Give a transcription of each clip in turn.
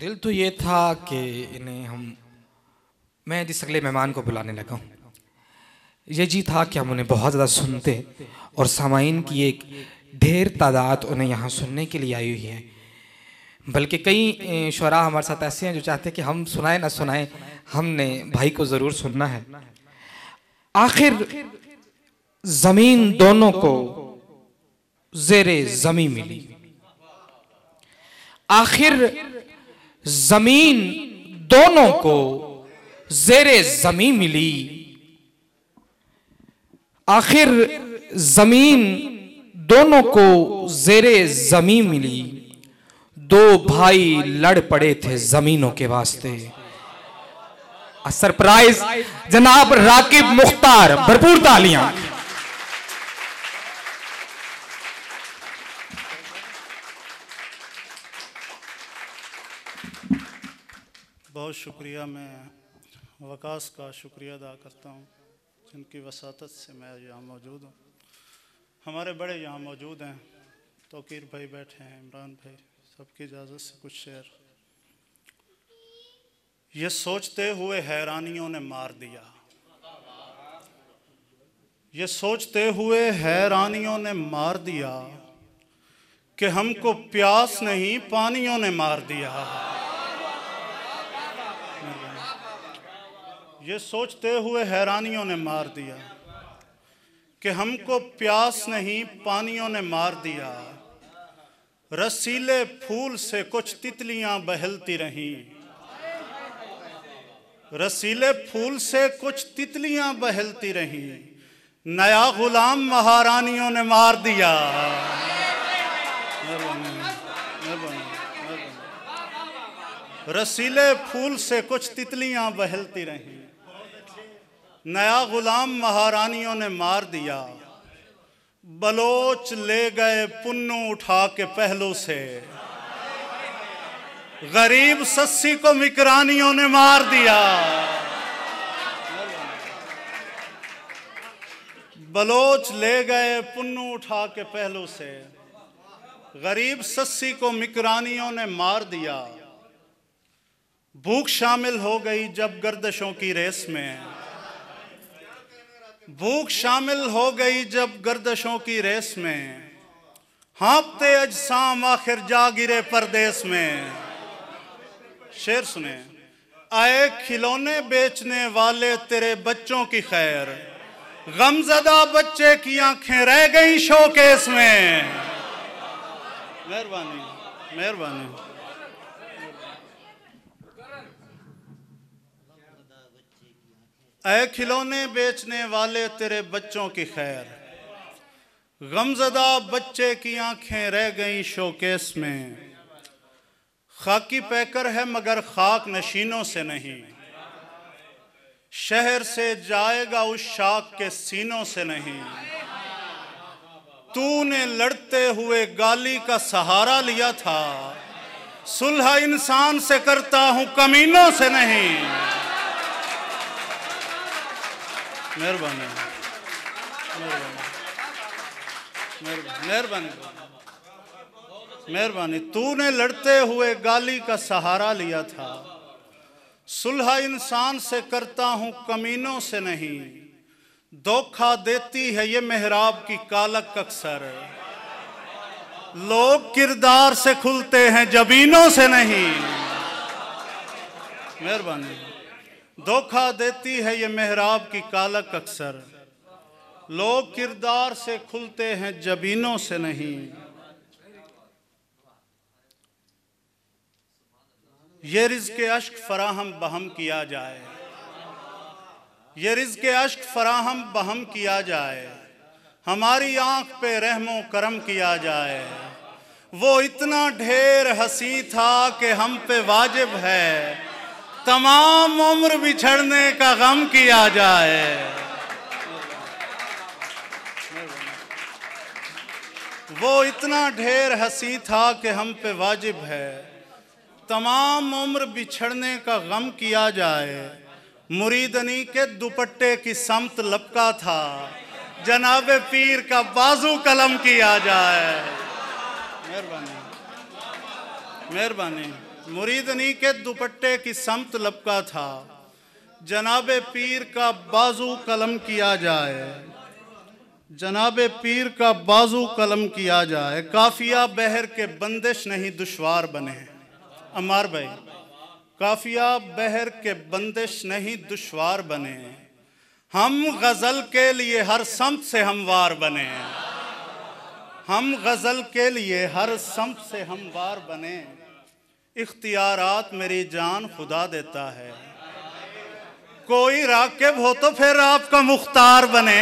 दिल तो ये था कि मैं जिस अगले मेहमान को बुलाने लगा हूँ, ये जी था कि हम उन्हें बहुत ज़्यादा सुनते और सामाईन की एक ढेर तादाद उन्हें यहाँ सुनने के लिए आई हुई है। बल्कि कई शुरा हमारे साथ ऐसे हैं जो चाहते हैं कि हम सुनाए ना सुनाए, हमने भाई को ज़रूर सुनना है। आखिर ज़मीन दोनों को ज़ेरे ज़मी मिली, आखिर ज़मीन दोनों को ज़ेरे ज़मी मिली, आखिर ज़मीन दोनों को ज़ेरे ज़मी मिली। दो भाई लड़ पड़े थे ज़मीनों के वास्ते। सरप्राइज जनाब राकिब मुख्तार, भरपूर तालियां। बहुत शुक्रिया। मैं वकास का शुक्रिया अदा करता हूँ जिनकी वसातत से मैं यहाँ मौजूद हूँ। हमारे बड़े यहाँ मौजूद हैं, तौकीर भाई बैठे हैं, इमरान भाई, सबकी इजाज़त से कुछ शेर। ये सोचते हुए हैरानियों ने मार दिया, ये सोचते हुए हैरानियों ने मार दिया कि हमको प्यास नहीं पानियों ने मार दिया। ये सोचते हुए हैरानियों ने मार दिया कि हमको प्यास नहीं पानियों ने मार दिया। रसीले फूल से कुछ तितलियां बहलती रहीं, रसीले फूल से कुछ तितलियां बहलती रहीं। नया गुलाम महारानियों ने मार दिया। रसीले फूल से कुछ तितलियां बहलती रहीं, नया गुलाम महारानियों ने मार दिया। बलोच ले गए पुन्नू उठा के पहलू से, गरीब सस्सी को मिकरानियों ने मार दिया। बलोच ले गए पुन्नू उठा के पहलू से, गरीब सस्सी को मिकरानियों ने मार दिया। भूख शामिल हो गई जब गर्दशों की रेस में, भूख शामिल हो गई जब गर्दशों की रेस में। हाँपते अजसाम आखिर जा गिरे परदेस में। शेर सुने। आए खिलौने बेचने वाले तेरे बच्चों की खैर, गमज़दा बच्चे की आंखें रह गई शोकेस में। मेहरबानी मेहरबानी। ऐ खिलौने बेचने वाले तेरे बच्चों की खैर, गमज़दा बच्चे की आंखें रह गईं शोकेस में। खाकी पैकर है मगर खाक नशीनों से नहीं, शहर से जाएगा उस शाख के सीनों से नहीं। तूने लड़ते हुए गाली का सहारा लिया था, सुलह इंसान से करता हूँ कमीनों से नहीं। मेहरबानी मेहरबानी मेहरबानी। तूने लड़ते हुए गाली का सहारा लिया था, सुलह इंसान से करता हूँ कमीनों से नहीं। धोखा देती है ये मेहराब की कालक अक्सर, लोग किरदार से खुलते हैं जबीनों से नहीं। मेहरबानी। धोखा देती है ये मेहराब की कालक अक्सर, लोग किरदार से खुलते हैं जबीनों से नहीं। ये रिज़्क़ अश्क फराहम बहम किया जाए, ये रिज़्क़ अश्क फराहम बहम किया जाए। हमारी आँख पे रहमो करम किया जाए। वो इतना ढेर हंसी था कि हम पे वाजिब है तमाम उम्र बिछड़ने का गम किया जाए। वो इतना ढेर हंसी था कि हम पे वाजिब है तमाम उम्र बिछड़ने का गम किया जाए। मुरीदनी के दुपट्टे की समत लपका था, जनाबे पीर का बाजू कलम किया जाए। मेहरबानी मेहरबानी मुरीदनी के दुपट्टे की समत लपका था, जनाबे पीर का बाजू कलम किया जाए, जनाबे पीर का बाजू कलम किया जाए। काफिया बहर के बंदिश नहीं दुश्वार बने। अमार भाई, काफिया बहर के बंदिश नहीं दुश्वार बने, हम गज़ल के लिए हर समत से हमवार बने, हम गज़ल के लिए हर समत से हमवार बने। इख्तियारात मेरी जान खुदा देता है, कोई राकिब हो तो फिर आपका मुख्तार बने।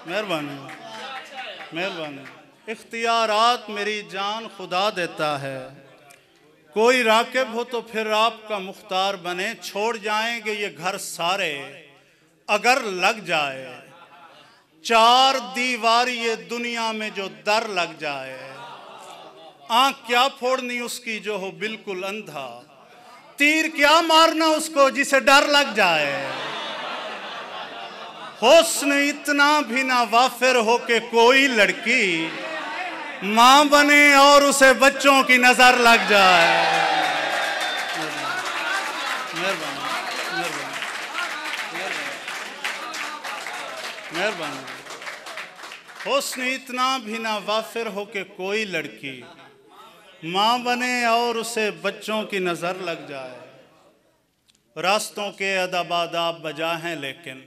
मेहरबानी मेहरबानी। इख्तियारात मेरी जान खुदा देता है, कोई राकिब हो तो फिर आपका मुख्तार बने। छोड़ जाएंगे ये घर सारे अगर लग जाए, चार दीवारी ये दुनिया में जो दर लग जाए। आँख क्या फोड़नी उसकी जो हो बिल्कुल अंधा, तीर क्या मारना उसको जिसे डर लग जाए। हुस्न इतना भी ना वाफिर हो के कोई लड़की माँ बने और उसे बच्चों की नजर लग जाए। मेहरबानी मेहरबानी। हुस्न इतना भी ना वाफिर हो के कोई लड़की माँ बने और उसे बच्चों की नजर लग जाए। रास्तों के अदब आदाब बजा हैं लेकिन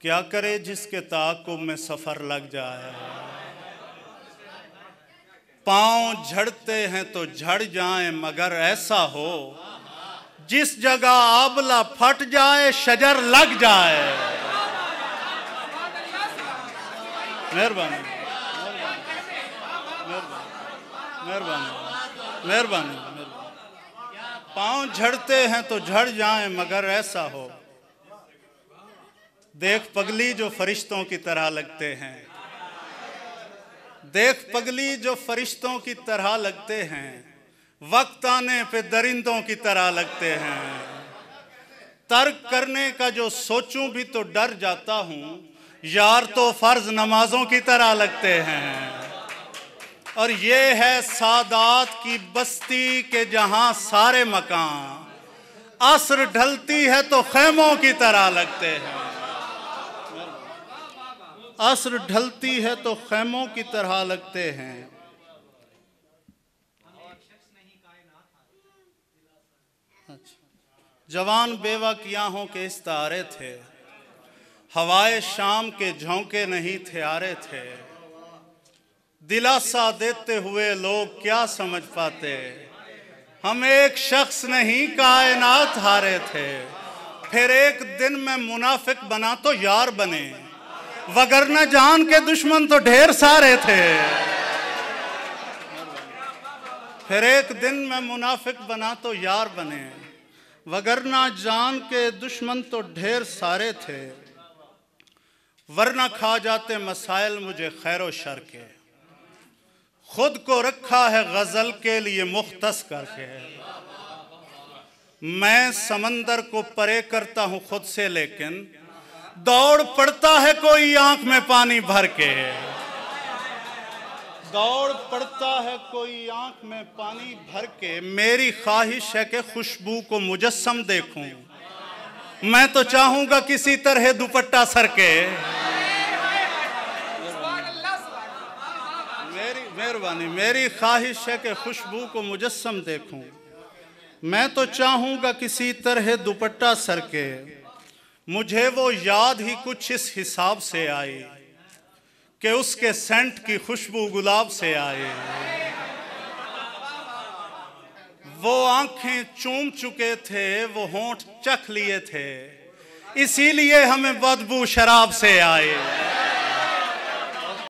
क्या करे जिसके ताक़ुब में सफ़र लग जाए। पाँव झड़ते हैं तो झड़ जाएं मगर ऐसा हो जिस जगह आबला फट जाए शजर लग जाए। मेहरबानी मेहरबानी मेहरबानी। पाँव झड़ते हैं तो झड़ जाएं मगर ऐसा हो, देख पगली जो फरिश्तों की तरह लगते हैं, देख पगली जो फरिश्तों की तरह लगते हैं, वक्त आने पे दरिंदों की तरह लगते हैं। तर्क करने का जो सोचूं भी तो डर जाता हूँ, यार तो फर्ज नमाजों की तरह लगते हैं। और ये है सादात की बस्ती के जहाँ सारे मकान असर ढलती है तो खैमों की तरह लगते हैं। असर ढलती है तो खैमों की तरह लगते हैं। जवान बेवा की आहों के इस्तारे थे, हवाए शाम के झोंके नहीं थे आरे थे। दिलासा देते हुए लोग क्या समझ पाते, हम एक शख्स नहीं कायनात हारे थे। फिर एक दिन मैं मुनाफिक बना तो यार बने, वगरना जान के दुश्मन तो ढेर सारे थे। फिर एक दिन मैं मुनाफिक बना तो यार बने, वगरना जान के दुश्मन तो ढेर सारे थे। वरना खा जाते मसाइल मुझे खैरो शर के, खुद को रखा है गजल के लिए मुख्तस करके। मैं समंदर को परे करता हूँ खुद से लेकिन दौड़ पड़ता है कोई आंख में पानी भर के। दौड़ पड़ता है कोई आंख में पानी भर के। मेरी ख्वाहिश है कि खुशबू को मुजस्सम देखूं, मैं तो चाहूंगा किसी तरह दुपट्टा सर के। मेहरबानी। मेरी ख्वाहिश है कि खुशबू को मुजस्सम देखूं, मैं तो चाहूंगा किसी तरह दुपट्टा सर के। मुझे वो याद ही कुछ इस हिसाब से आई कि उसके सेंट की खुशबू गुलाब से आए। वो आंखें चूम चुके थे, वो होंठ चख लिए थे, इसीलिए हमें बदबू शराब से आए।